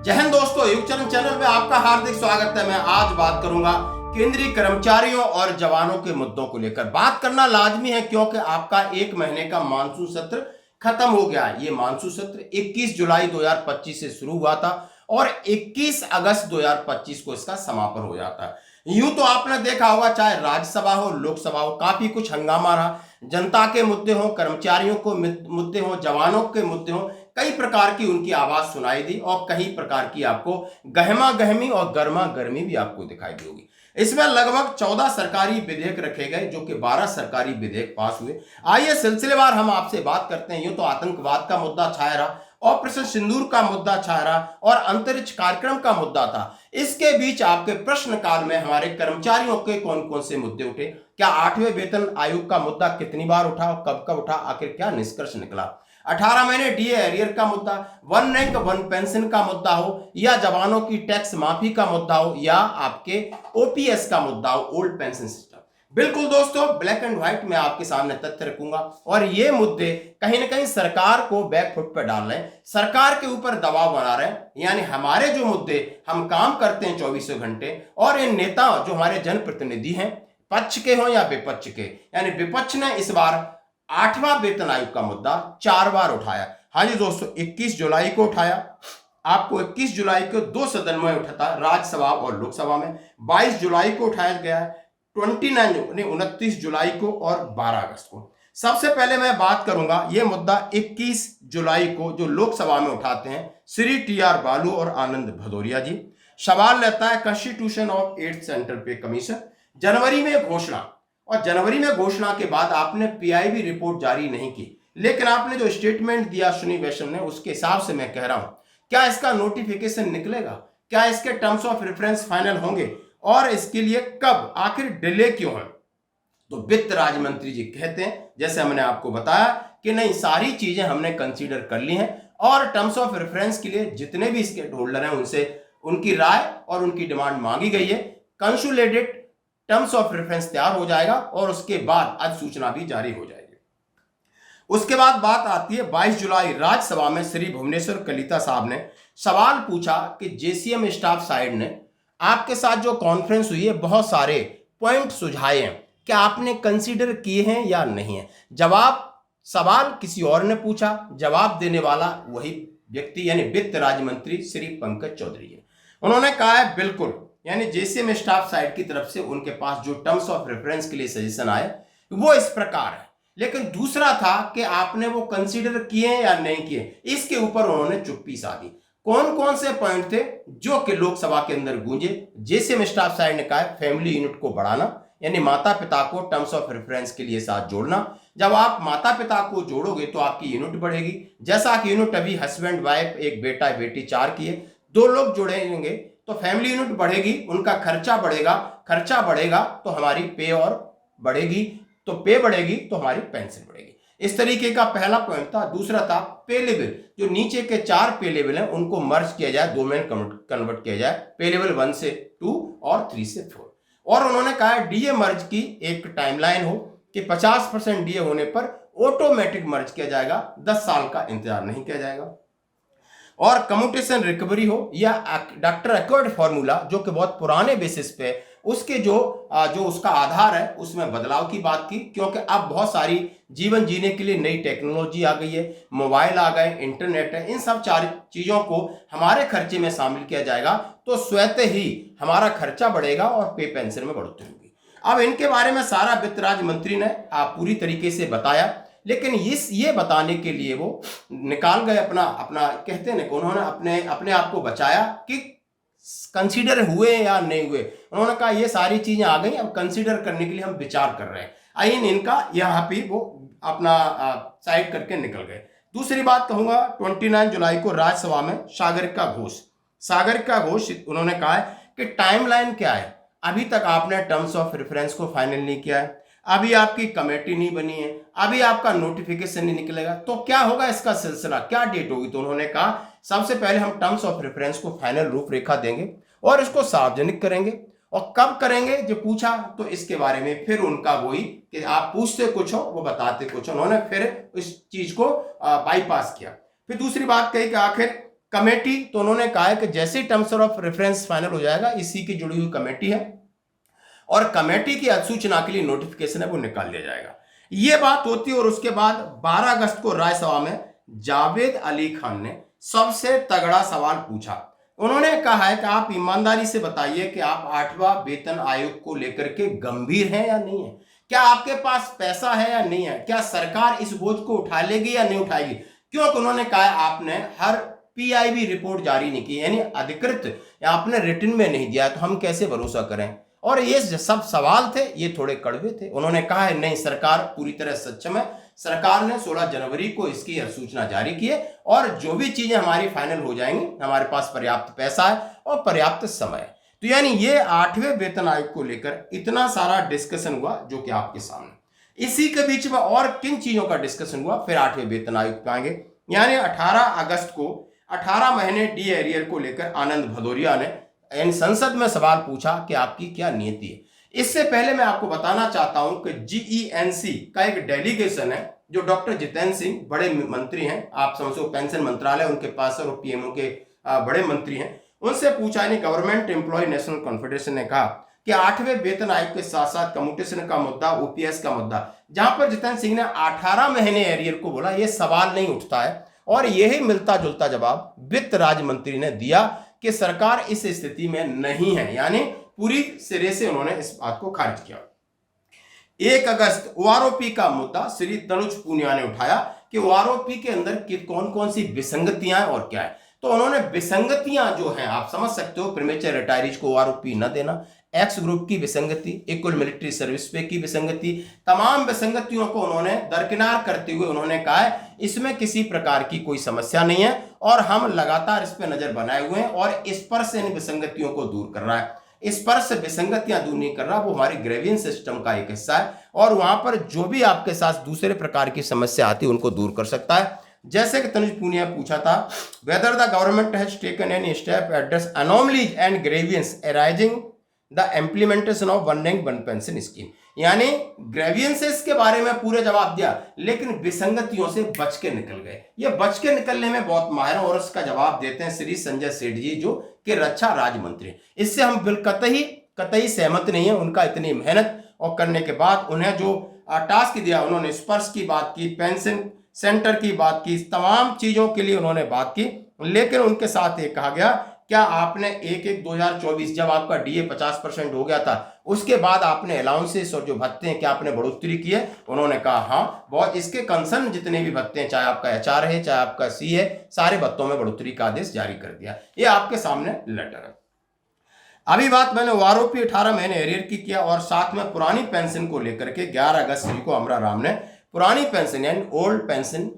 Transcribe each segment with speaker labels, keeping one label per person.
Speaker 1: जय हिंद दोस्तों, युग चरण चैनल में आपका हार्दिक स्वागत है। मैं आज बात करूंगा केंद्रीय कर्मचारियों और जवानों के मुद्दों को लेकर। बात करना लाजमी है क्योंकि आपका एक महीने का मानसून सत्र खत्म हो गया है। ये मानसून सत्र 21 जुलाई 2025 से शुरू हुआ था और 21 अगस्त 2025 को इसका समापन हो जाता है। यूं तो आपने देखा होगा, चाहे राज्यसभा हो लोकसभा हो, काफी कुछ हंगामा रहा। जनता के मुद्दे हो, कर्मचारियों को मुद्दे हो, जवानों के मुद्दे हो, कई प्रकार की उनकी आवाज सुनाई दी और कई प्रकार की आपको गहमा गहमी और गर्मा गर्मी भी आपको दिखाई दी होगी। इसमें लगभग 14 सरकारी विधेयक रखे गए, जो कि 12 सरकारी विधेयक पास हुए। आइए सिलसिलेवार हम आपसे बात करते हैं। यूं तो आतंकवाद का मुद्दा छाया रहा, ऑपरेशन सिंदूर का मुद्दा छाया रहा और अंतरिक्ष कार्यक्रम का मुद्दा था। इसके बीच आपके प्रश्नकाल में हमारे कर्मचारियों के कौन कौन से मुद्दे उठे, क्या 8वें वेतन आयोग का मुद्दा कितनी बार उठा और कब कब उठा, आखिर क्या निष्कर्ष निकला, 18 महीने डीए एरियर का मुद्दा, वन रैंक वन पेंशन का मुद्दा हो, या जवानों की टैक्स माफी का मुद्दा हो, या आपके ओपीएस का मुद्दा हो, ओल्ड पेंशन सिस्टम। बिल्कुल दोस्तों, ब्लैक एंड व्हाइट में आपके सामने तथ्य रखूंगा और ये मुद्दे कहीं ना कहीं सरकार को बैक फुट पर डाल रहे हैं, सरकार के ऊपर दबाव बना रहे हैं। यानी हमारे जो मुद्दे, हम काम करते हैं 24 घंटे और इन नेता जो हमारे जनप्रतिनिधि हैं, पक्ष के हों या विपक्ष के, यानी विपक्ष ने इस बार 8वां वेतन आयोग का मुद्दा 4 बार उठाया। हाँ जी दोस्तों, 21 जुलाई को उठाया, आपको 21 जुलाई को 2 सदन में उठा था, राज्यसभा और लोकसभा में। 22 जुलाई को उठाया गया है, 29 जुलाई को और 12 अगस्त को। सबसे पहले मैं बात करूंगा ये मुद्दा 21 जुलाई को जो लोकसभा में उठाते हैं श्री टीआर बालू और आनंद भदौरिया जी। सवाल रहता है कॉन्स्टिट्यूशन ऑफ 8th सेंट्रल पे कमीशन। जनवरी में घोषणा, और जनवरी में घोषणा के बाद आपने पीआईबी रिपोर्ट जारी नहीं की, लेकिन आपने जो स्टेटमेंट दिया अश्विनी वैष्णव ने, उसके हिसाब से मैं कह रहा हूं, क्या इसका नोटिफिकेशन निकलेगा, क्या इसके टर्म्स ऑफ रेफरेंस फाइनल होंगे और इसके लिए कब, आखिर डिले क्यों है? तो वित्त राज्य मंत्री जी कहते हैं, जैसे हमने आपको बताया कि नहीं, सारी चीजें हमने कंसीडर कर ली हैं और टर्म्स ऑफ रेफरेंस के लिए जितने भी स्टेक होल्डर हैं उनसे उनकी राय और उनकी डिमांड मांगी गई है। कंसोलिडेटेड टर्म्स ऑफ रेफरेंस तैयार हो जाएगा और उसके बाद अधिसूचना भी जारी हो जाएगी। उसके बाद बात आती है 22 जुलाई राज्यसभा में श्री भुवनेश्वर कलिता साहब ने सवाल पूछा कि जेसीएम स्टाफ साइड ने आपके साथ जो कॉन्फ्रेंस हुई है, बहुत सारे पॉइंट सुझाए हैं, क्या आपने कंसीडर किए हैं या नहीं है? सवाल किसी और ने पूछा, जवाब देने वाला वही व्यक्ति यानी वित्त राज्य मंत्री श्री पंकज चौधरी है। उन्होंने कहा है बिल्कुल, यानी जेसीएम स्टाफ साइड की तरफ से उनके पास जो टर्म्स ऑफ रेफरेंस के लिए सजेशन आए वो इस प्रकार है, लेकिन दूसरा था कि आपने वो कंसीडर किए या नहीं किए, इसके ऊपर उन्होंने चुप्पी साधी। कौन कौन से पॉइंट थे जो कि लोकसभा के अंदर गूंजे? जेसीएम स्टाफ साइड ने कहा फैमिली यूनिट को बढ़ाना, यानी माता पिता को टर्म्स ऑफ रेफरेंस के लिए साथ जोड़ना। जब आप माता पिता को जोड़ोगे तो आपकी यूनिट बढ़ेगी, जैसा कि यूनिट अभी हस्बैंड वाइफ, एक बेटा बेटी 4 की है, 2 लोग जुड़ेंगे तो फैमिली यूनिट बढ़ेगी, उनका खर्चा बढ़ेगा, खर्चा बढ़ेगा तो हमारी पे और बढ़ेगी, तो पे बढ़ेगी तो हमारी पेंशन बढ़ेगी। इस तरीके का पहला पॉइंट था। दूसरा था पे लेवल, जो नीचे के 4 पे लेवल हैं उनको मर्ज किया जाए, 2 में कन्वर्ट किया जाए, पे लेवल 1 से 2 और 3 से 4। और उन्होंने कहा डीए मर्ज की एक टाइमलाइन हो कि 50% डीए होने पर ऑटोमेटिक मर्ज किया जाएगा, 10 साल का इंतजार नहीं किया जाएगा। और कम्यूटेशन रिकवरी हो या डॉक्टर एक्वर्ड फॉर्मूला, जो कि बहुत पुराने बेसिस पे उसके जो उसका आधार है उसमें बदलाव की बात की, क्योंकि अब बहुत सारी जीवन जीने के लिए नई टेक्नोलॉजी आ गई है, मोबाइल आ गए, इंटरनेट है, इन सब 4 चीजों को हमारे खर्चे में शामिल किया जाएगा तो स्वतः ही हमारा खर्चा बढ़ेगा और पे पेंशन में बढ़ोतरी होगी। अब इनके बारे में सारा वित्त राज्य मंत्री ने पूरी तरीके से बताया, लेकिन ये बताने के लिए वो निकाल गए अपना कहते हैं ना, उन्होंने अपने आप को बचाया कि कंसीडर हुए या नहीं हुए। उन्होंने कहा ये सारी चीजें आ गई, अब कंसीडर करने के लिए हम विचार कर रहे हैं। आइन इनका यहाँ पे वो अपना साइड करके निकल गए। दूसरी बात कहूंगा, 29 जुलाई को राज्यसभा में सागरिका घोष उन्होंने कहा है कि टाइमलाइन क्या है, अभी तक आपने टर्म्स ऑफ रेफरेंस को फाइनल नहीं किया है, अभी आपकी कमेटी नहीं बनी है, अभी आपका नोटिफिकेशन नहीं निकलेगा, तो क्या होगा इसका सिलसिला, क्या डेट होगी? तो उन्होंने कहा सबसे पहले हम टर्म्स ऑफ रेफरेंस को फाइनल रूपरेखा देंगे और इसको सार्वजनिक करेंगे। और कब करेंगे जो पूछा तो इसके बारे में फिर उनका वही कि आप पूछते कुछ हो वो बताते कुछ हो, उन्होंने फिर इस चीज को बाईपास किया। फिर दूसरी बात कही कि आखिर कमेटी, तो उन्होंने कहा है कि जैसे ही टर्म्स ऑफ रेफरेंस फाइनल हो जाएगा, इसी की जुड़ी हुई कमेटी है और कमेटी की अधिसूचना के लिए नोटिफिकेशन है वो निकाल लिया जाएगा। ये बात होती है और उसके बाद 12 अगस्त को राज्यसभा में जावेद अली खान ने सबसे तगड़ा सवाल पूछा। उन्होंने कहा है कि आप ईमानदारी से बताइए कि आप 8वां वेतन आयोग को लेकर के गंभीर हैं या नहीं है, क्या आपके पास पैसा है या नहीं है, क्या सरकार इस बोझ को उठा लेगी या नहीं उठाएगी। क्योंकि उन्होंने कहा आपने हर पीआईबी रिपोर्ट जारी नहीं की, यानी अधिकृत या आपने रिटर्न में नहीं दिया, तो हम कैसे भरोसा करें। और ये सब सवाल थे, ये थोड़े कड़वे थे। उन्होंने कहा है नहीं, सरकार पूरी तरह सक्षम है, सरकार ने 16 जनवरी को इसकी सूचना जारी की है और जो भी चीजें हमारी फाइनल हो जाएंगी, हमारे पास पर्याप्त पैसा है और पर्याप्त समय है। तो यानी ये 8वें वेतन आयोग को लेकर इतना सारा डिस्कशन हुआ जो कि आपके सामने। इसी के बीच में और किन चीजों का डिस्कशन हुआ, फिर 8वें वेतन आयोग पे आएंगे। यानी 18 अगस्त को 18 महीने डी एरियर को लेकर आनंद भदौरिया ने संसद में सवाल पूछा कि आपकी क्या नीति है। इससे पहले मैं आपको बताना चाहता हूं कि जीईएनसी का एक डेलीगेशन है जो डॉक्टर जितेंद्र सिंह, बड़े मंत्री हैं, आप समझो पेंशन मंत्रालय उनके पास और पीएमओ के बड़े मंत्री हैं, उनसे पूछा। यानी गवर्नमेंट एम्प्लॉय नेशनल कॉन्फेडरेशन ने कहा कि 8वें वेतन आयोग के साथ साथ कम्यूटेशन का मुद्दा, ओपीएस का मुद्दा, जहां पर जितेंद्र सिंह ने 18 महीने एरियर को बोला, यह सवाल नहीं उठता है। और यही मिलता जुलता जवाब वित्त राज्य मंत्री ने दिया कि सरकार इस स्थिति में नहीं है, यानी पूरी सिरे से उन्होंने इस बात को खारिज किया। 1 अगस्त ओआरओपी का मुद्दा श्री तनुज पूनिया ने उठाया कि ओआरओपी के अंदर कौन कौन सी विसंगतियां हैं और क्या है। तो उन्होंने विसंगतियां जो हैं आप समझ सकते हो, प्रीमेच्योर रिटायरीज को ओआरओपी न देना, एक्स ग्रुप की विसंगति, इक्वल मिलिट्री सर्विस पे की विसंगति, तमाम विसंगतियों को उन्होंने दरकिनार करते हुए उन्होंने कहा है इसमें किसी प्रकार की कोई समस्या नहीं है और हम लगातार इस पे नजर बनाए हुए हैं और इस पर से इन विसंगतियों को दूर कर रहा है। इस पर से विसंगतियां दूर नहीं कर रहा, वो हमारी ग्रेवियंस सिस्टम का एक हिस्सा है और वहां पर जो भी आपके साथ दूसरे प्रकार की समस्या आती है उनको दूर कर सकता है। जैसे कि तनुज पूनिया पूछा था, whether the government has taken any step address anomalies and grievance arising the implementation of one rank one pension scheme. यानी ग्रेवियंसेस के बारे में पूरे जवाब दिया लेकिन विसंगतियों से बच के निकल गए। ये बच के निकलने में बहुत माहिर और उसका जवाब देते हैं श्री संजय सेठ जी जो कि रक्षा राज्य मंत्री। इससे हम कतई सहमत नहीं है। उनका इतनी मेहनत और करने के बाद उन्हें जो टास्क दिया, उन्होंने स्पर्श की बात की, पेंशन सेंटर की बात की, तमाम चीजों के लिए उन्होंने बात की, लेकिन उनके साथ ये कहा गया क्या आपने 1/1/2024 जब आपका डीए 50% हो गया था उसके बाद आपने अलाउंसेस और जो भत्ते हैं क्या आपने बढ़ोतरी की है। उन्होंने कहा हाँ, बहुत इसके कंसर्न जितने भी भत्ते हैं, चाहे आपका एचआर है चाहे आपका सी है, सारे भत्तों में बढ़ोतरी का आदेश जारी कर दिया। ये आपके सामने लेटर है। अभी बात मैंने ओआरओपी 18 महीने एरियर की किया और साथ में पुरानी पेंशन को लेकर के 11 अगस्त को अमरा राम ने पुरानी पेंशन यानी ओल्ड पेंशन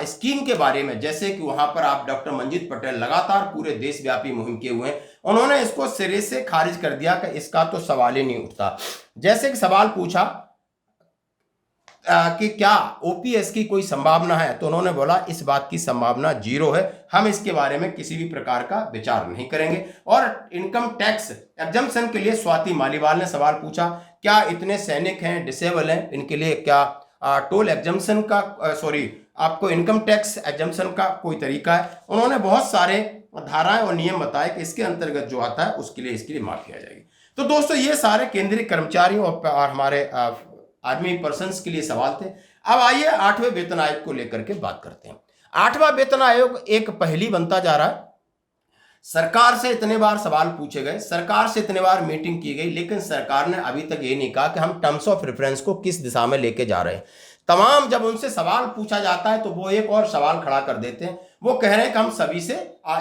Speaker 1: स्कीम के बारे में, जैसे कि वहां पर आप डॉक्टर मंजीत पटेल लगातार पूरे देशव्यापी मुहिम किए हुए हैं, उन्होंने इसको सिरे से खारिज कर दिया कि इसका तो सवाल ही नहीं उठता। जैसे कि सवाल पूछा कि क्या ओपीएस की कोई संभावना है, तो उन्होंने बोला इस बात की संभावना 0 है, हम इसके बारे में किसी भी प्रकार का विचार नहीं करेंगे। और इनकम टैक्स एग्जम्पशन के लिए स्वाति मालीवाल ने सवाल पूछा क्या इतने सैनिक हैं, डिसेबल हैं, इनके लिए क्या टोल एग्जम्पशन का आपको इनकम टैक्स एग्जम्पशन का कोई तरीका है। उन्होंने बहुत सारे धाराएं और नियम बताए कि इसके अंतर्गत जो आता है उसके लिए इसके लिए माफ किया जाएगी। तो दोस्तों ये सारे केंद्रीय कर्मचारियों और हमारे आर्मी पर्सन्स के लिए सवाल थे। अब आइए 8वें वेतन आयोग को लेकर के बात करते हैं। 8वां वेतन आयोग एक पहेली बनता जा रहा है। सरकार से इतने बार सवाल पूछे गए, सरकार से इतने बार मीटिंग की गई, लेकिन सरकार ने अभी तक ये नहीं कहा कि हम टर्म्स ऑफ रेफरेंस को किस दिशा में लेके जा रहे हैं। तमाम जब उनसे सवाल पूछा जाता है तो वो एक और सवाल खड़ा कर देते हैं, वो कह रहे हैं कि हम सभी से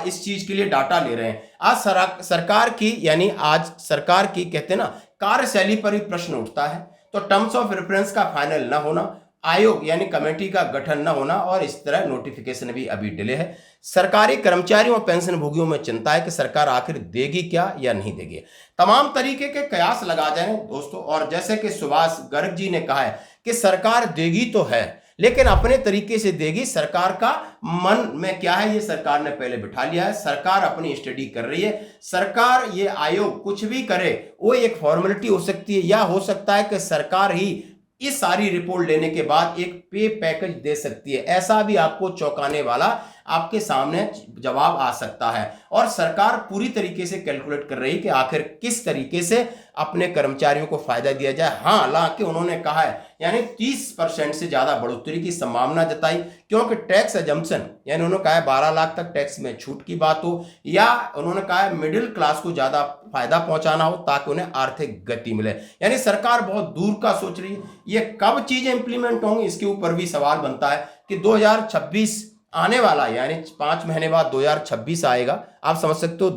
Speaker 1: इस चीज के लिए डाटा ले रहे हैं। आज सरकार की यानी आज सरकार की कहते हैं ना कार्यशैली पर भी प्रश्न उठता है। तो टर्म्स ऑफ रेफरेंस का फाइनल न होना, आयोग यानी कमेटी का गठन न होना और इस तरह नोटिफिकेशन भी अभी डिले है। सरकारी कर्मचारियों और पेंशन भोगियों में चिंता है कि सरकार आखिर देगी क्या या नहीं देगी। तमाम तरीके के कयास लगा जाए दोस्तों, और जैसे कि सुभाष गर्ग जी ने कहा है कि सरकार देगी तो है लेकिन अपने तरीके से देगी। सरकार का मन में क्या है ये सरकार ने पहले बिठा लिया है, सरकार अपनी स्टडी कर रही है। सरकार ये आयोग कुछ भी करे वो एक फॉर्मेलिटी हो सकती है, या हो सकता है कि सरकार ही इस सारी रिपोर्ट लेने के बाद एक पे पैकेज दे सकती है। ऐसा भी आपको चौंकाने वाला आपके सामने जवाब आ सकता है। और सरकार पूरी तरीके से कैलकुलेट कर रही है कि आखिर किस तरीके से अपने कर्मचारियों को फायदा दिया जाए। हाँ, हालांकि उन्होंने कहा है यानी 30% से ज्यादा बढ़ोतरी की संभावना जताई, क्योंकि टैक्स एजम्पशन यानी उन्होंने कहा है 12 लाख तक टैक्स में छूट की बात हो, या उन्होंने कहा है मिडिल क्लास को ज्यादा फायदा पहुंचाना हो ताकि उन्हें आर्थिक गति मिले। यानी सरकार बहुत दूर का सोच रही है। ये कब चीजें इंप्लीमेंट होंगी इसके ऊपर भी सवाल बनता है कि 2026 आने वाला, यानी 5 महीने बाद 2026 आएगा। आप समझ सकते हो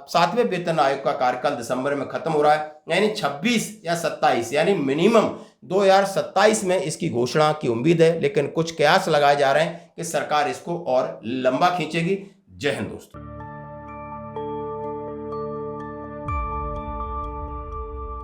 Speaker 1: 7वें वेतन आयोग का कार्यकाल दिसंबर में खत्म हो रहा है, यानी 26 या 27 यानी मिनिमम 2027 में इसकी घोषणा की उम्मीद है। लेकिन कुछ कयास लगाए जा रहे हैं कि सरकार इसको और लंबा खींचेगी। जय हिंद दोस्तों।